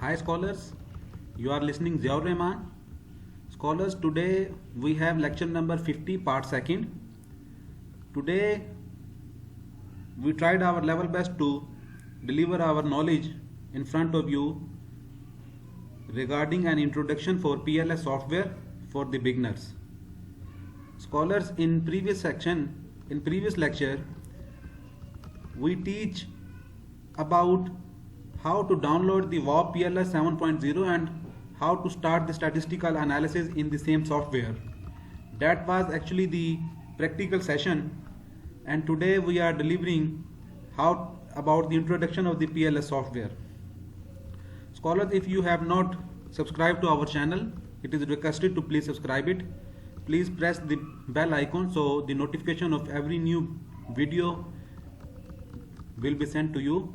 Hi scholars, you are listening Ziaur Rahman. Scholars, today we have lecture number 50 part second. Today we tried our level best to deliver our knowledge in front of you regarding an introduction for PLS software for the beginners. Scholars, in previous lecture, we teach about how to download the WAP PLS 7.0 and how to start the statistical analysis in the same software. That was actually the practical session, and today we are delivering how about the introduction of the PLS software. Scholars, if you have not subscribed to our channel, it is requested to please subscribe it. Please press the bell icon so the notification of every new video will be sent to you.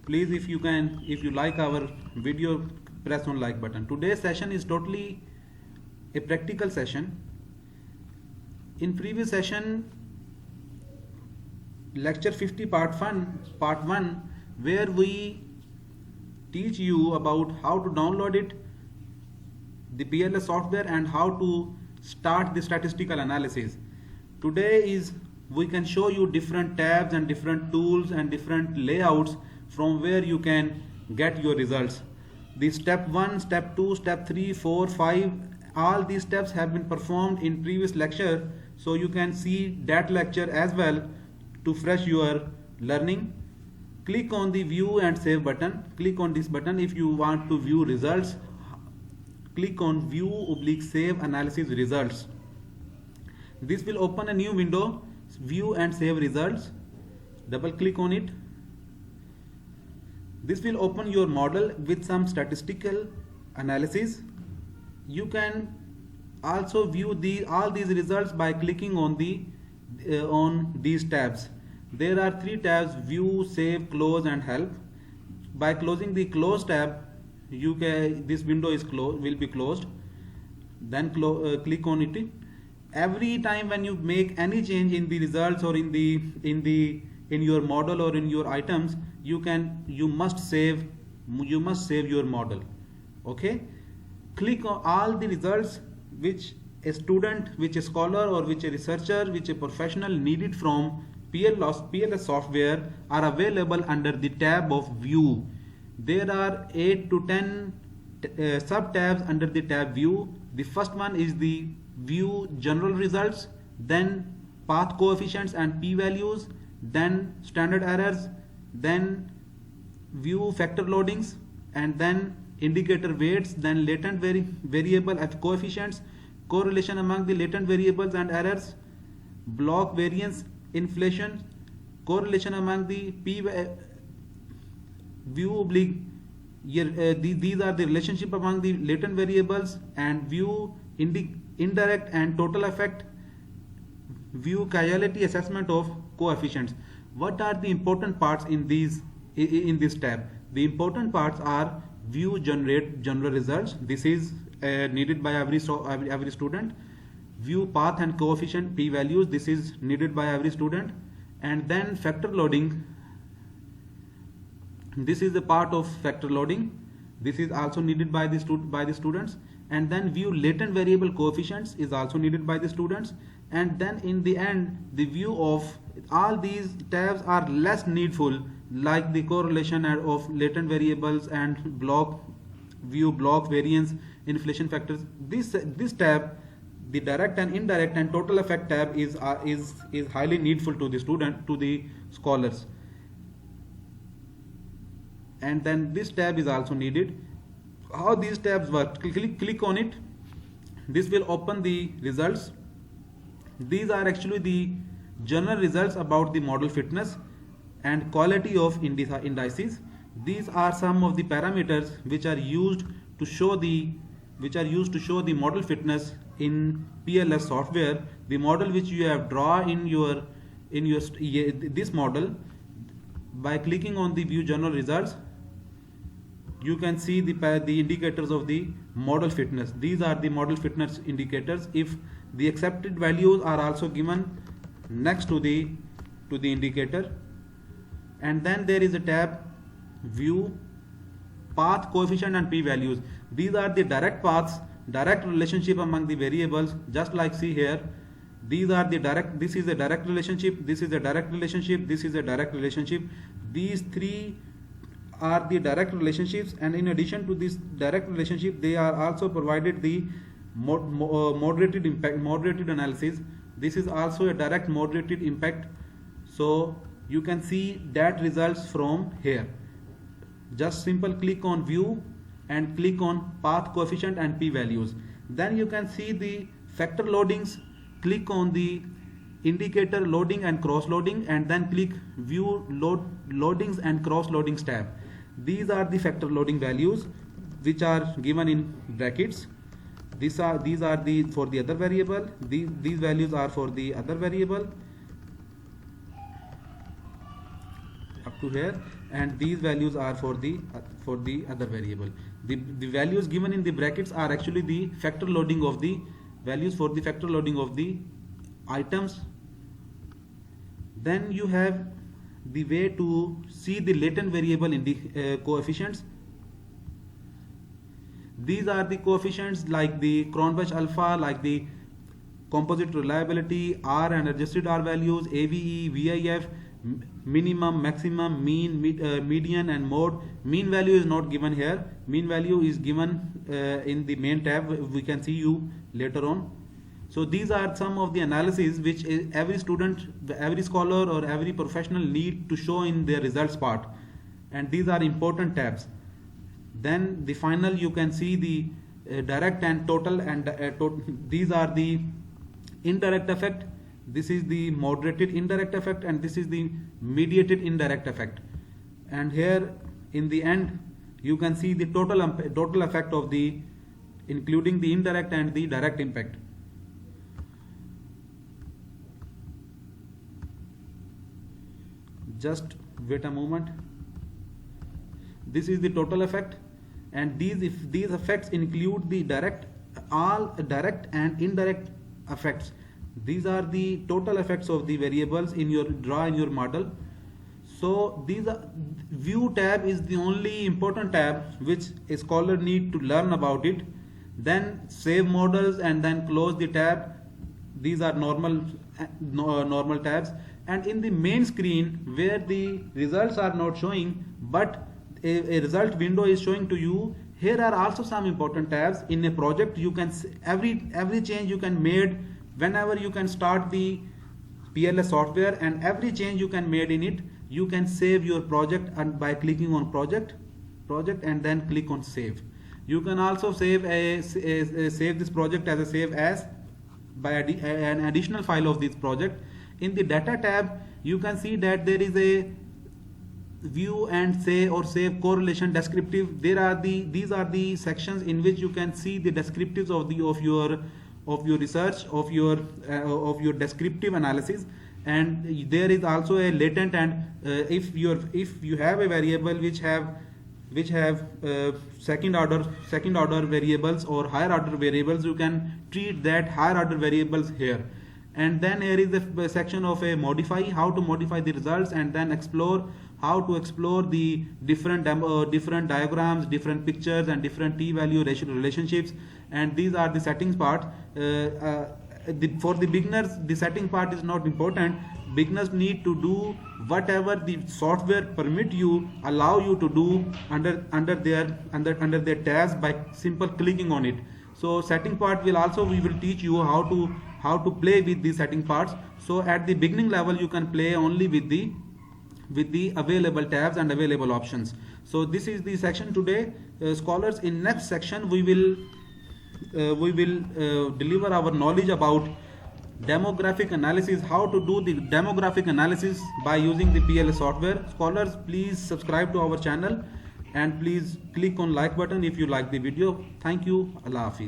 Please, if you like our video, press on like button. Today's session is totally a practical session. In previous session, lecture 50 part 1, where we teach you about how to download the PLS software and how to start the statistical analysis. Today we can show you different tabs and different tools and different layouts from where you can get your results. The step 1, step 2, step 3, 4, 5, all these steps have been performed in previous lecture, so you can see that lecture as well to fresh your learning. Click on the view and save button. Click on this button if you want to view results. Click on view/save analysis results. This will open a new window, view and save results. Double click on it. This will open your model with some statistical analysis. You can also view all these results by clicking on these tabs. There are 3 tabs: view, save, close and help. By closing the close tab, this window will be closed. Then click on it. Every time when you make any change in the results or in your model or in your items, you must save your model. Okay, click on all the results which a student, which a scholar or which a researcher, which a professional needed from PLS software are available under the tab of view. There are 8 to 10 sub tabs under the tab view. The first one is the view general results, then path coefficients and p-values, then standard errors, then view factor loadings, and then indicator weights, then latent variable coefficients, correlation among the latent variables and errors, block variance inflation, correlation among the these are the relationship among the latent variables, and view indirect and total effect, view causality assessment of coefficients. What are the important parts in this tab? The important parts are view generate general results. This is needed by every student. View path and coefficient p-values. This is needed by every student. And then factor loading. This is the part of factor loading. This is also needed by the students. And then view latent variable coefficients is also needed by the students. And then in the end, the view of all these tabs are less needful, like the correlation of latent variables and view block variance inflation factors. This tab, the direct and indirect and total effect tab, is highly needful to the scholars. And then this tab is also needed. How these tabs work? Click on it. This will open the results. These are actually the general results about the model fitness and quality of indices. These are some of the parameters which are used to show the model fitness in PLS software. The model which you have drawn in this model, by clicking on the view general results, you can see the indicators of the model fitness. These are the model fitness indicators. If the accepted values are also given next to the indicator, and then there is a tab view path coefficient and p-values. These are the direct paths, direct relationship among the variables, just like see here. These are the direct, this is a direct relationship, this is a direct relationship, this is a direct relationship. These three are the direct relationships, and in addition to this direct relationship, they are also provided the moderated impact, moderated analysis. This is also a direct moderated impact. So you can see that results from here. Just simple click on view and click on path coefficient and p-values. Then you can see the factor loadings. Click on the indicator loading and cross loading, and then click view loadings and cross loadings tab. These are the factor loading values which are given in brackets. These are the for the other variable. These values are for the other variable up to here, and these values are for the other variable. The values given in the brackets are actually the factor loading of the values for the factor loading of the items. Then you have the way to see the latent variable in the coefficients. These are the coefficients like the Cronbach alpha, like the composite reliability, R and adjusted R values, AVE, VIF, minimum, maximum, mean, median and mode. Mean value is not given here. Mean value is given in the main tab. We can see you later on. So these are some of the analyses which every student, every scholar or every professional need to show in their results part, and these are important tabs. Then the final, you can see the direct and total, and these are the indirect effect. This is the moderated indirect effect, and this is the mediated indirect effect. And here in the end you can see the total effect of the, including the indirect and the direct impact. Just wait a moment. This is the total effect, and these effects include the all direct and indirect effects. These are the total effects of the variables in your model. So these are, view tab is the only important tab which a scholar need to learn about it. Then save models and then close the tab. These are normal tabs. And in the main screen where the results are not showing, but a result window is showing to you, here are also some important tabs. In a project, you can every change you can made whenever you can start the PLS software, and every change you can made in it, you can save your project, and by clicking on project and then click on save. You can also save this project as a save as by an additional file of this project. In the data tab, you can see that there is a view and say or save correlation descriptive. These are the sections in which you can see the descriptives of your research, of your descriptive analysis. And there is also a latent, and if you have a variable which have second order variables or higher order variables, you can treat that higher order variables here. And then here is the section of a modify, how to modify the results, and then explore, how to explore the different diagrams, different pictures, and different t-value relationships. And these are the settings part. For the beginners, the setting part is not important. Beginners need to do whatever the software permit you, allow you to do under their tabs by simple clicking on it. So setting part we will teach you how to play with the setting parts. So at the beginning level, you can play only with the available tabs and available options. So this is the section today, scholars. In next section we will deliver our knowledge about demographic analysis, how to do the demographic analysis by using the PLS software. Scholars, please subscribe to our channel and please click on like button if you like the video. Thank you. Allah Hafiz.